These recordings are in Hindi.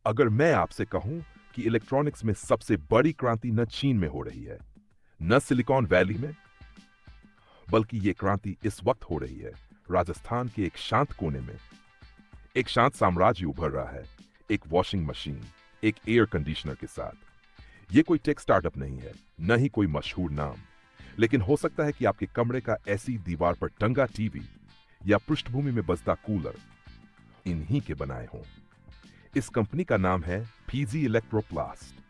अगर मैं आपसे कहूं कि इलेक्ट्रॉनिक्स में सबसे बड़ी क्रांति न चीन में हो रही है, न सिलिकॉन वैली में, बल्कि ये क्रांति इस वक्त हो रही है राजस्थान के एक शांत कोने में। एक शांत साम्राज्य उभर रहा है, एक वॉशिंग मशीन, एक एयर कंडीशनर के साथ। ये कोई टेक स्टार्टअप नहीं है, न ही कोई मशहूर नाम, लेकिन हो सकता है कि आपके कमरे का ऐसी दीवार पर टंगा टीवी या पृष्ठभूमि में बजता कूलर इन्हीं के बनाए हों। इस कंपनी का नाम है पीजी इलेक्ट्रोप्लास्ट।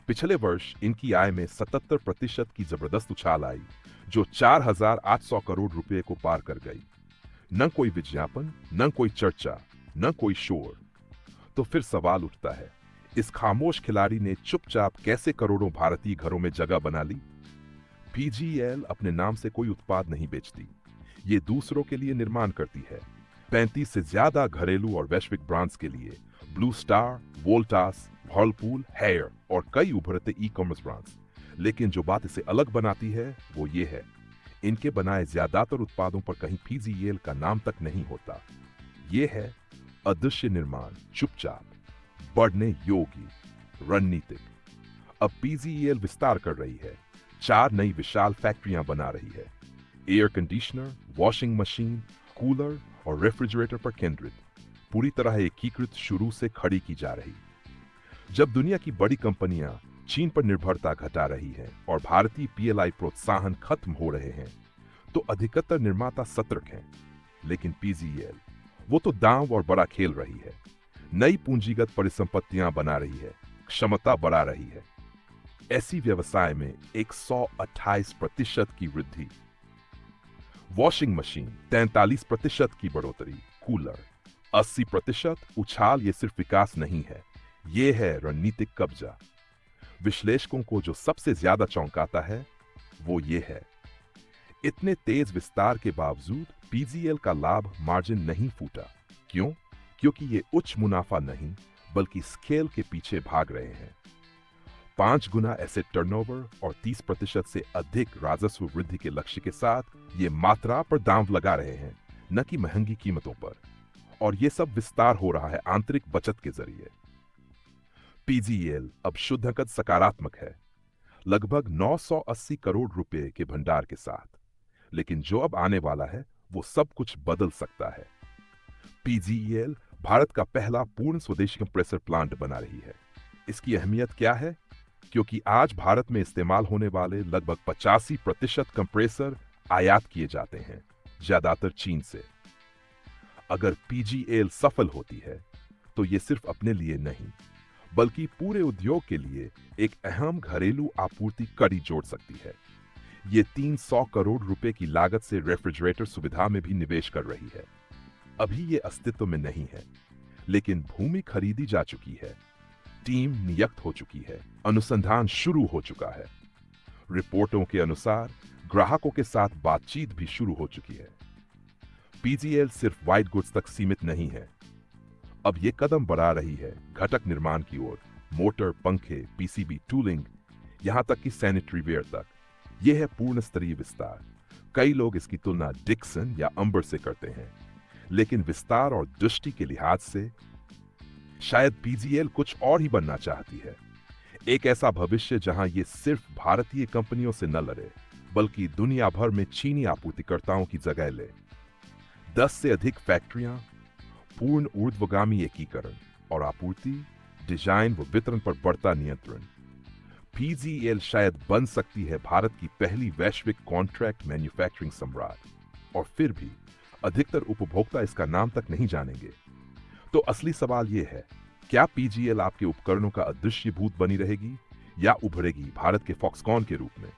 पिछले वर्ष इनकी आय में 77% की जबरदस्त उछाल आई, जो 4,800 करोड़ रुपए को पार कर गई। न कोई विज्ञापन, न कोई चर्चा, न कोई शोर। तो फिर सवाल उठता है, इस खामोश खिलाड़ी ने चुपचाप कैसे करोड़ों भारतीय घरों में जगह बना ली? पीजीएल अपने नाम से कोई उत्पाद नहीं बेचती, ये दूसरों के लिए निर्माण करती है। 35 से ज्यादा घरेलू और वैश्विक ब्रांड्स के लिए Blue Star, Voltas, Whirlpool, Haier और कई उभरते ई कॉमर्स ब्रांड्स। लेकिन जो बात इसे अलग बनाती है वो ये है, इनके बनाए ज्यादातर उत्पादों पर कहीं पीजीएल का नाम तक नहीं होता। ये है अदृश्य निर्माण, चुपचाप बढ़ने योगी, रणनीतिक। अब पीजीएल विस्तार कर रही है, 4 नई विशाल फैक्ट्रियां बना रही है। Air conditioner, washing machine, cooler और रेफ्रिजरेटर पर केंद्रित, पूरी तरह एकीकृत शुरू से खड़ी की जा रही। जब दुनिया की बड़ी कंपनियां चीन पर निर्भरता घटा रही हैं और भारतीय पीएलआई प्रोत्साहन खत्म हो रहे हैं, तो अधिकतर निर्माता सतर्क हैं। लेकिन पीजीएल वो तो दांव और बड़ा खेल रही है, नई पूंजीगत परिसंपत्तियां बना रही है, क्षमता बढ़ा रही है। ऐसी व्यवसाय में 128% की वृद्धि, वॉशिंग मशीन 43% की बढ़ोतरी, कूलर 80% उछाल। ये सिर्फ विकास नहीं है, ये है रणनीतिक कब्जा। विश्लेषकों को जो सबसे ज्यादा चौंकाता है वो ये है, इतने तेज विस्तार के बावजूद पीजीएल का लाभ मार्जिन नहीं फूटा। क्यों? क्योंकि ये उच्च मुनाफा नहीं बल्कि स्केल के पीछे भाग रहे हैं। 5 गुना एसेट टर्नओवर और 30% से अधिक राजस्व वृद्धि के लक्ष्य के साथ ये मात्रा पर दांव लगा रहे हैं, न कि महंगी कीमतों पर। और ये सब विस्तार हो रहा है आंतरिक बचत के जरिए। पीजीएल अब शुद्ध नकद सकारात्मक है, लगभग 980 करोड़ रुपए के भंडार के साथ। लेकिन जो अब आने वाला है वो सब कुछ बदल सकता है। पीजीएल भारत का पहला पूर्ण स्वदेशी कंप्रेसर प्लांट बना रही है। इसकी अहमियत क्या है? क्योंकि आज भारत में इस्तेमाल होने वाले लगभग 85% कंप्रेसर आयात किए जाते हैं, ज्यादातर चीन से। अगर पीजीएल सफल होती है तो ये सिर्फ अपने लिए नहीं बल्कि पूरे उद्योग के लिए एक अहम घरेलू आपूर्ति कड़ी जोड़ सकती है। ये 300 करोड़ रुपए की लागत से रेफ्रिजरेटर सुविधा में भी निवेश कर रही है। अभी ये अस्तित्व में नहीं है, लेकिन भूमि खरीदी जा चुकी है, टीम नियुक्त हो चुकी है, अनुसंधान शुरू हो चुका है। रिपोर्टों के अनुसार ग्राहकों के साथ बातचीत भी शुरू हो चुकी है। पीजीएल सिर्फ व्हाइट गुड्स तक सीमित नहीं है, अब ये कदम बढ़ा रही है घटक निर्माण की ओर। मोटर, पंखे, पीसीबी, टूलिंग, यहां तक कि सैनिटरी वेयर तक। यह है पूर्ण स्तरीय विस्तार। कई लोग इसकी तुलना डिक्सन या अंबर से करते हैं, लेकिन विस्तार और दृष्टि के लिहाज से शायद पीजीएल कुछ और ही बनना चाहती है। एक ऐसा भविष्य जहां ये सिर्फ भारतीय कंपनियों से न लड़े बल्कि दुनिया भर में चीनी आपूर्तिकर्ताओं की जगह ले। 10 से अधिक फैक्ट्रियां, पूर्ण ऊर्ध्वगामी एकीकरण और आपूर्ति, डिजाइन व वितरण पर बढ़ता नियंत्रण। पीजीएल शायद बन सकती है भारत की पहली वैश्विक कॉन्ट्रैक्ट मैन्युफैक्चरिंग सम्राट। और फिर भी अधिकतर उपभोक्ता इसका नाम तक नहीं जानेंगे। तो असली सवाल यह है, क्या पीजीएल आपके उपकरणों का अदृश्य भूत बनी रहेगी या उभरेगी भारत के फॉक्सकॉन के रूप में?